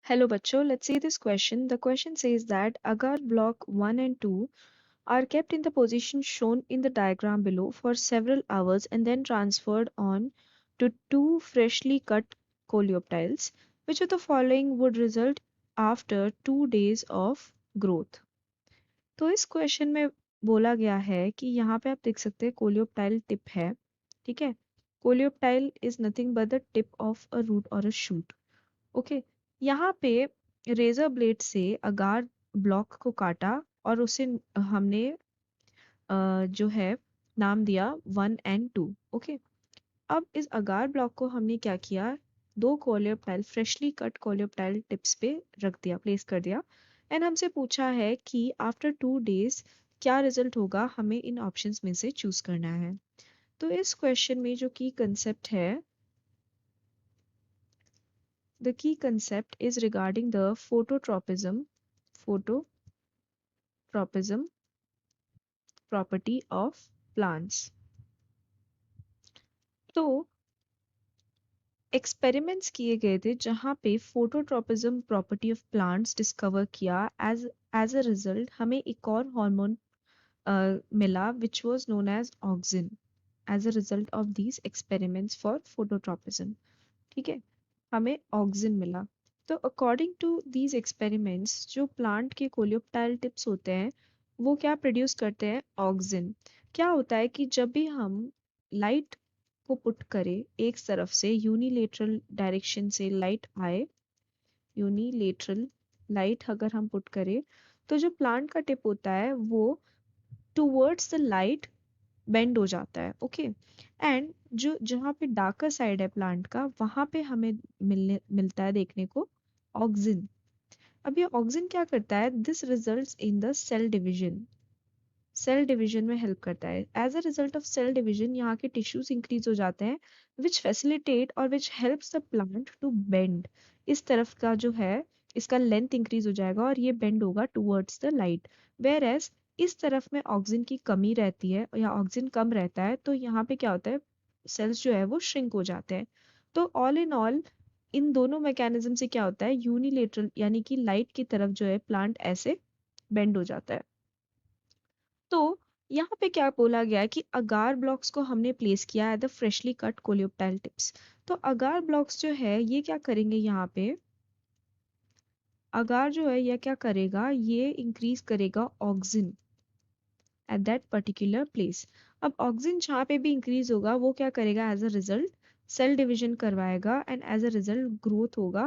Hello bachcho, let's see this question. The question says that agar block 1 and 2 are kept in the position shown in the diagram below for several hours and then transferred on to two freshly cut coleoptiles, which of the following would result after 2 days of growth? तो इस question में बोला गया है कि यहाँ पे आप देख सकते हैं कोलियोप्टाइल टिप है, ठीक है। Coleoptile is nothing but the tip of a root और अ शूट। ओके, यहाँ पे रेजर ब्लेड से अगार ब्लॉक को काटा और उसे हमने जो है नाम दिया 1 and 2। ओके, अब इस अगार ब्लॉक को हमने क्या किया, दो coleoptile freshly cut coleoptile tips पे रख दिया, प्लेस कर दिया। एंड हमसे पूछा है कि आफ्टर 2 days क्या रिजल्ट होगा, हमें इन ऑप्शंस में से चूज करना है। तो इस क्वेश्चन में जो की कंसेप्ट है, the key concept is regarding the phototropism property of plants। तो एक्सपेरिमेंट्स किए गए थे जहाँ पे phototropism property of plants discover किया। एज अ रिजल्ट हमें एक और हार्मोन मिला which was known as auxin as a result of these experiments for phototropism. ठीक है, हमें ऑक्सिन मिला। तो अकॉर्डिंग टू दीज एक्सपेरिमेंट्स जो प्लांट के कोलियोप्टाइल टिप्स होते हैं वो क्या प्रोड्यूस करते हैं, ऑक्सिन। क्या होता है कि जब भी हम लाइट को पुट करें एक तरफ से, यूनिलेटरल डायरेक्शन से लाइट आए, यूनिलेटरल लाइट अगर हम पुट करें तो जो प्लांट का टिप होता है वो टूवर्ड्स द लाइट बेंड हो जाता है। ओके, एंड जो जहाँ पे डार्कर साइड है प्लांट का वहां पे हमें मिलता है देखने को ऑक्सिन। अब ये ऑक्सिन क्या करता है, this results in the cell division. Cell division में हेल्प करता है। As a result of cell division यहाँ के टिश्यूज इंक्रीज हो जाते हैं विच फैसिलिटेट और which helps the plant to bend. इस तरफ का जो है इसका लेंथ इंक्रीज हो जाएगा और ये बेंड होगा towards the light. Where as इस तरफ में ऑक्सिन की कमी रहती है या ऑक्सिन कम रहता है तो यहाँ पे क्या होता है, सेल्स जो है वो श्रिंक हो जाते हैं। तो ऑल इन ऑल इन दोनों मैकेनिज्म से क्या होता है, यूनिलेटरल यानी कि लाइट की तरफ जो है प्लांट ऐसे बेंड हो जाता है। तो यहाँ पे क्या बोला गया है कि अगार ब्लॉक्स को हमने प्लेस किया है the freshly cut coleoptile tips. तो अगार ब्लॉक्स जो है ये क्या करेंगे, यहाँ पे अगार जो है यह क्या करेगा, ये इंक्रीज करेगा auxin at that particular place. अब ऑक्सिन जहाँ पे भी इंक्रीज होगा वो क्या करेगा, as a result cell division करवाएगा and as a result growth होगा,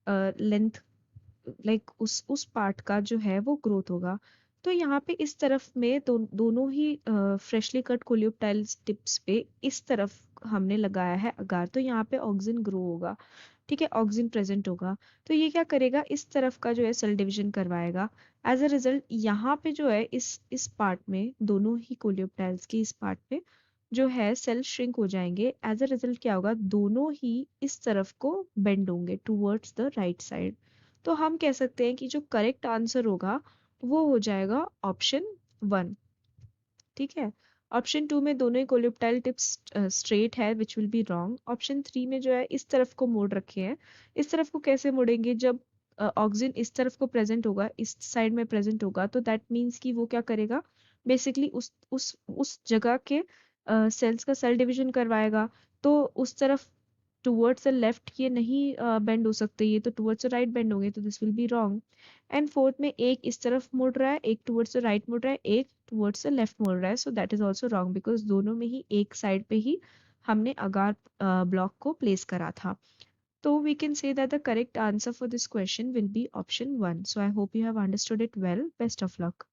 लेंथ लाइक उस पार्ट का जो है वो ग्रोथ होगा। तो यहाँ पे इस तरफ में दोनों ही फ्रेशली कट कोलियोप्टाइल्स टिप्स पे इस तरफ हमने लगाया है अगार, तो यहाँ पे ऑक्सिन ग्रो होगा। ठीक है, ऑक्सिन प्रेजेंट होगा तो ये क्या करेगा, इस तरफ का जो है सेल डिवीजन करवाएगा। एज अ रिजल्ट यहाँ पे जो है इस पार्ट में, दोनों ही कोलियोप्टाइल्स के इस पार्ट पे जो है सेल श्रिंक हो जाएंगे। एज अ रिजल्ट क्या होगा, दोनों ही इस तरफ को बेंड होंगे टूवर्ड्स द राइट साइड। तो हम कह सकते हैं कि जो करेक्ट आंसर होगा वो हो जाएगा ऑप्शन 1। ठीक है, ऑप्शन 2 में दोनों ही कोलियोप्टाइल टिप्स स्ट्रेट है which will be wrong. Option 3 में जो है इस तरफ को मोड़ रखे हैं, इस तरफ को कैसे मोड़ेंगे, जब ऑक्सिन इस तरफ को प्रेजेंट होगा, इस साइड में प्रेजेंट होगा तो दैट मीन्स कि वो क्या करेगा, बेसिकली उस जगह के सेल्स का सेल डिवीजन करवाएगा। तो उस तरफ टूवर्ड्स द लेफ्ट ये नहीं बेंड हो सकते, ये तो टूवर्ड्स द राइट बेंड होंगे, तो this will be wrong. And fourth में एक इस तरफ मुड़ रहा है, एक टुवर्ड्स द राइट मुड़ रहा है, एक टुवर्ड्स द लेफ्ट मुड़ रहा है, so that is also wrong because दोनों में ही एक साइड पे ही हमने अगार ब्लॉक को प्लेस करा था। तो we can say that the correct answer for this question will be option 1. So I hope you have understood it well. Best of luck.